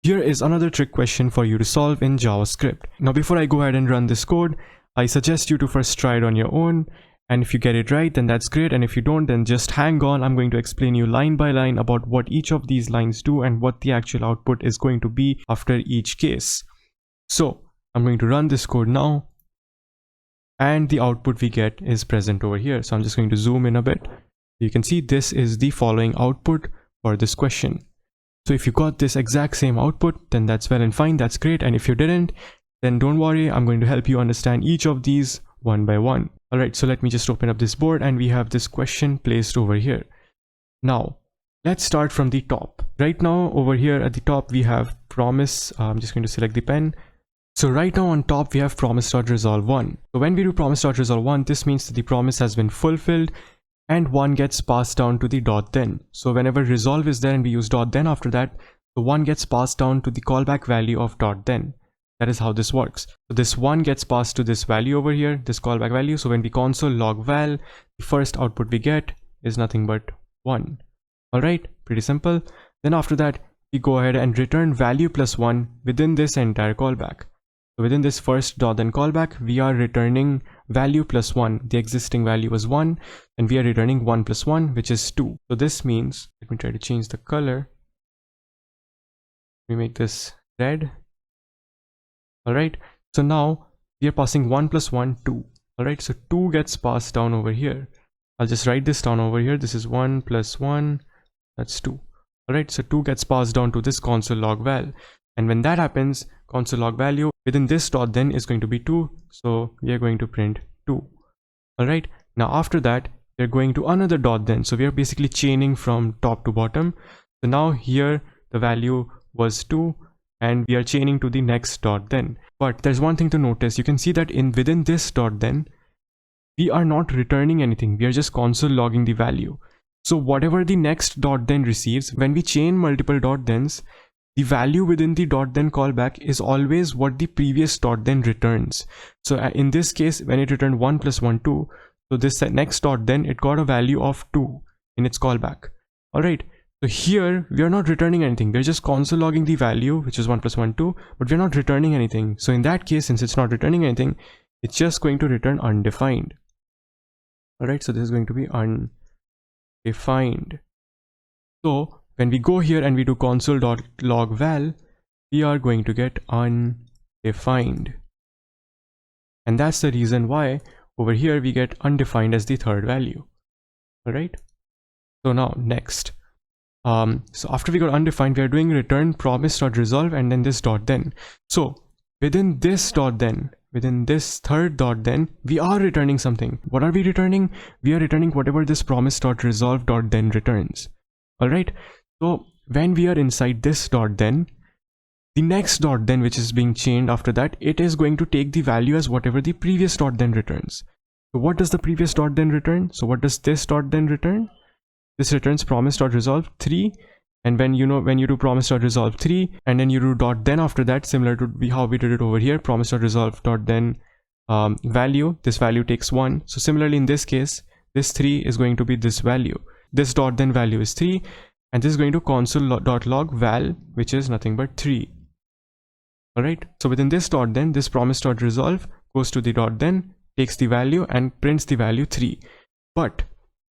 Here is another trick question for you to solve in JavaScript. Now before I go ahead and run this code, I suggest you to first try it on your own, and if you get it right then that's great, and if you don't then just hang on. I'm going to explain you line by line about what each of these lines do and what the actual output is going to be after each case. So I'm going to run this code now, and the output we get is present over here. So I'm just going to zoom in a bit. You can see this is the following output for this question. So if you got this exact same output, then that's well and fine, that's great. And if you didn't, then don't worry, I'm going to help you understand each of these one by one. Alright, so let me just open up this board, and we have this question placed over here. Now, let's start from the top. Right now, over here at the top, we have promise. I'm just going to select the pen. So right now on top, we have promise.resolve1. So when we do promise.resolve1, this means that the promise has been fulfilled, and 1 gets passed down to the dot then. So whenever resolve is there and we use dot then after that, the 1 gets passed down to the callback value of dot then. That is how this works. So this 1 gets passed to this value over here, this callback value. So when we console log val, the first output we get is nothing but 1. Alright, pretty simple. Then after that, we go ahead and return value plus 1 within this entire callback. So within this first dot then callback, we are returning value plus 1. The existing value was 1, and we are returning 1 plus 1, which is 2. So this means, let me try to change the color. We make this red. Alright, so now we are passing 1 plus 1, 2. Alright, so 2 gets passed down over here. I'll just write this down over here. This is 1 plus 1, that's 2. Alright, so 2 gets passed down to this console log val. And when that happens, console log value within this dot then is going to be 2. So we are going to print 2. Alright, now after that, we are going to another dot then. So we are basically chaining from top to bottom. So now here the value was 2, and we are chaining to the next dot then. But there's one thing to notice. You can see that within this dot then, we are not returning anything. We are just console logging the value. So whatever the next dot then receives, when we chain multiple dot thens, the value within the dot then callback is always what the previous dot then returns. So in this case, when it returned 1 plus 1, 2, so this next dot then, it got a value of 2 in its callback. Alright, so here we are not returning anything. We're just console logging the value, which is 1 plus 1, 2, but we're not returning anything. So in that case, since it's not returning anything, it's just going to return undefined. Alright, so this is going to be undefined. So when we go here and we do console.log val, we are going to get undefined. And that's the reason why over here we get undefined as the third value. Alright. So now next. So after we got undefined, we are doing return promise.resolve and then this dot then. So within this dot then, within this third dot then, we are returning something. What are we returning? We are returning whatever this promise.resolve dot then returns. Alright. So when we are inside this dot then, the next dot then which is being chained after that, it is going to take the value as whatever the previous dot then returns. So what does the previous dot then return? So what does this dot then return? This returns promise.resolve 3, and when you do promise.resolve 3 and then you do dot then after that, similar to how we did it over here, promise.resolve dot then value, this value takes 1. So similarly in this case, this 3 is going to be this value. This dot then value is 3, and this is going to console.log val, which is nothing but 3. Alright, so within this dot then, this promise.resolve goes to the dot then, takes the value and prints the value 3. But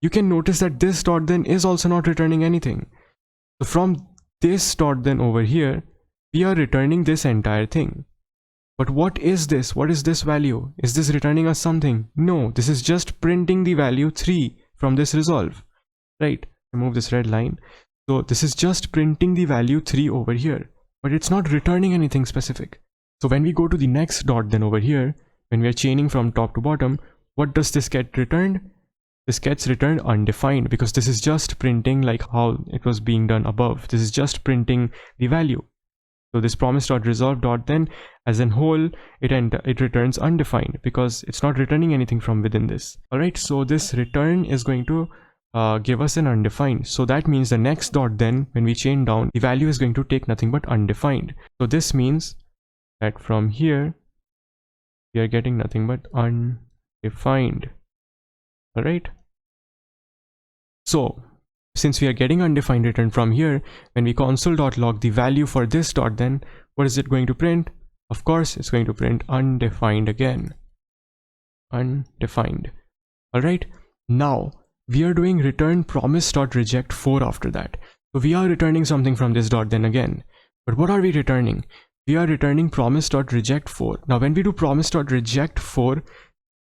you can notice that this dot then is also not returning anything. So from this dot then over here, we are returning this entire thing. But what is this? What is this value? Is this returning us something? No, this is just printing the value 3 from this resolve. Right, remove this red line. So this is just printing the value 3 over here, but it's not returning anything specific. So when we go to the next dot then over here, when we are chaining from top to bottom, what does this get returned? This gets returned undefined, because this is just printing like how it was being done above. This is just printing the value. So this promise.resolve dot then as a whole, it returns undefined because it's not returning anything from within this. Alright, so this return is going to give us an undefined. So that means the next dot then, when we chain down, the value is going to take nothing but undefined. So this means that from here we are getting nothing but undefined. Alright, so since we are getting undefined return from here, when we console.log the value for this dot, then what is it going to print? Of course, it's going to print undefined again. Undefined. All right. Now we are doing return promise.reject 4 after that. So we are returning something from this dot then again. But what are we returning? We are returning promise.reject 4. Now when we do promise.reject 4,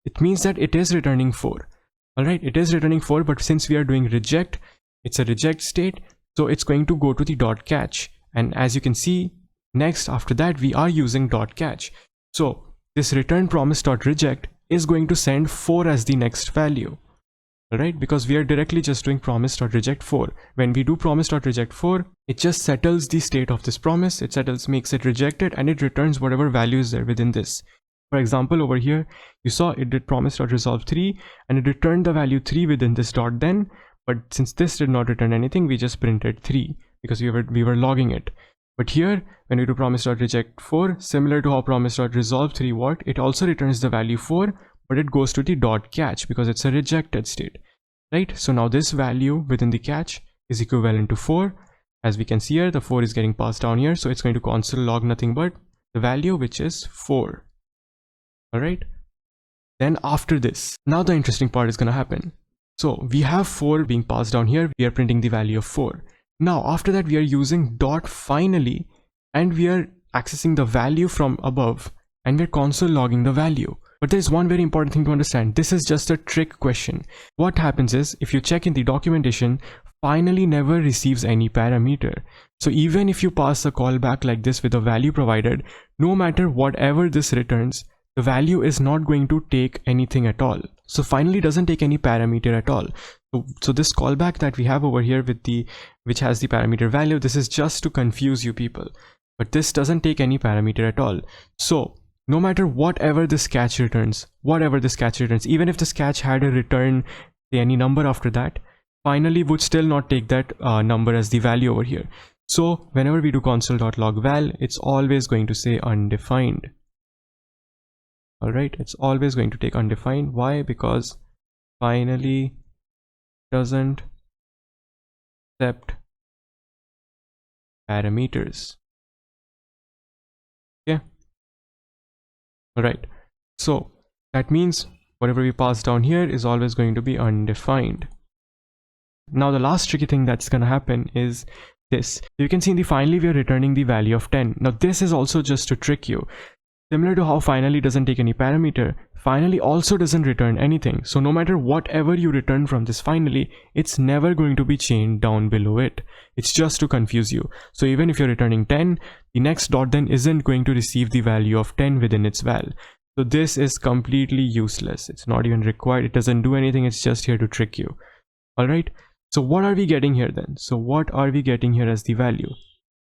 it means that it is returning 4. All right, it is returning 4, but since we are doing reject, it's a reject state, so it's going to go to the dot catch. And as you can see, next after that we are using dot catch. So this return promise.reject is going to send 4 as the next value. All right, because we are directly just doing promise.reject 4. When we do promise.reject 4, it just settles the state of this promise. It settles, makes it rejected, and it returns whatever value is there within this. For example, over here, you saw it did promise.resolve 3 and it returned the value 3 within this dot then, but since this did not return anything, we just printed 3 because we were logging it. But here, when we do promise.reject 4, similar to how promise.resolve 3 worked, it also returns the value 4, but it goes to the dot catch because it's a rejected state, right? So now this value within the catch is equivalent to 4. As we can see here, the 4 is getting passed down here, so it's going to console log nothing but the value, which is 4. All right, then after this, now the interesting part is going to happen. So we have 4 being passed down here. We are printing the value of 4. Now after that, we are using dot finally, and we are accessing the value from above, and we're console logging the value. But there's one very important thing to understand. This is just a trick question. What happens is, if you check in the documentation, finally never receives any parameter. So even if you pass a callback like this with a value provided, no matter whatever this returns, the value is not going to take anything at all. So finally doesn't take any parameter at all. So this callback that we have over here with which has the parameter value, this is just to confuse you people. But this doesn't take any parameter at all. So no matter whatever this catch returns, even if this catch had a return, say any number after that, finally would still not take that number as the value over here. So whenever we do console.log val, it's always going to say undefined. All right, it's always going to take undefined. Why? Because finally doesn't accept parameters. Okay. All right, so that means whatever we pass down here is always going to be undefined. Now the last tricky thing that's going to happen is this. You can see in the finally we are returning the value of 10. Now this is also just to trick you. Similar to how finally doesn't take any parameter, finally also doesn't return anything. So no matter whatever you return from this finally, it's never going to be chained down below it. It's just to confuse you. So even if you're returning 10, the next dot then isn't going to receive the value of 10 within its val. So this is completely useless. It's not even required. It doesn't do anything. It's just here to trick you. All right. So what are we getting here then? So what are we getting here as the value?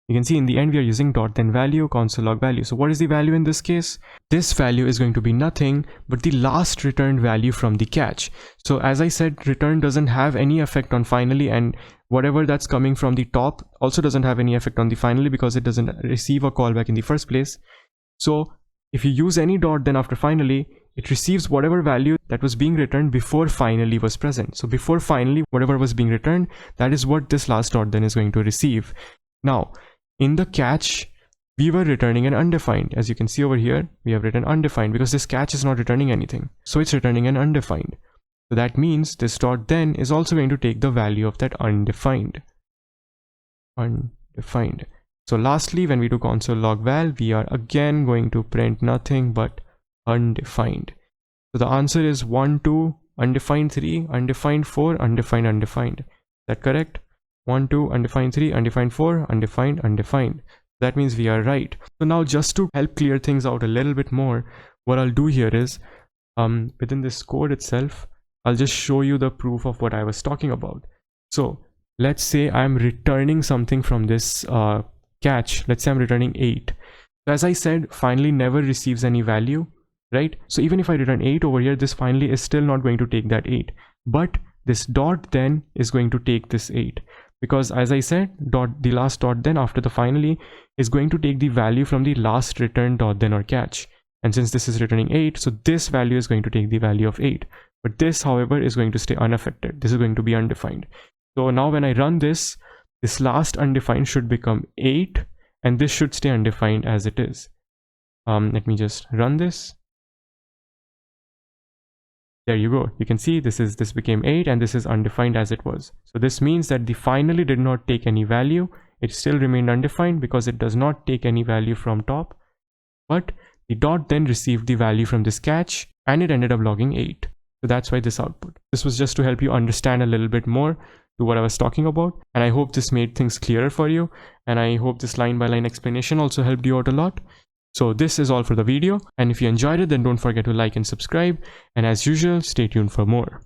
You can see in the end we are using dot then value, console log value. So what is the value in this case? This value is going to be nothing but the last returned value from the catch. So as I said, return doesn't have any effect on finally, and whatever that's coming from the top also doesn't have any effect on the finally because it doesn't receive a callback in the first place. So if you use any dot then after finally, it receives whatever value that was being returned before finally was present. So before finally, whatever was being returned, that is what this last dot then is going to receive. Now in the catch, we were returning an undefined. As you can see over here, we have written undefined because this catch is not returning anything. So it's returning an undefined. So that means this dot then is also going to take the value of that undefined. Undefined. So lastly, when we do console log val, we are again going to print nothing but undefined. So the answer is 1, 2, undefined 3, undefined 4, undefined, undefined. Is that correct? 1, 2, undefined 3, undefined 4, undefined, undefined. That means we are right. So now just to help clear things out a little bit more, what I'll do here is within this code itself, I'll just show you the proof of what I was talking about. So let's say I'm returning something from this catch. Let's say I'm returning 8. So as I said, finally never receives any value, right? So even if I return 8 over here, this finally is still not going to take that 8. But this dot then is going to take this 8. Because as I said, the last dot then after the finally is going to take the value from the last return dot then or catch. And since this is returning 8, so this value is going to take the value of 8. But this, however, is going to stay unaffected. This is going to be undefined. So now when I run this, this last undefined should become 8, and this should stay undefined as it is. Let me just run this. There you go. You can see this became 8 and this is undefined as it was. So this means that the finally did not take any value. It still remained undefined because it does not take any value from top. But the dot then received the value from this catch and it ended up logging 8. So that's why this output. This was just to help you understand a little bit more to what I was talking about. And I hope this made things clearer for you. And I hope this line by line explanation also helped you out a lot. So this is all for the video, and if you enjoyed it, then don't forget to like and subscribe, and as usual, stay tuned for more.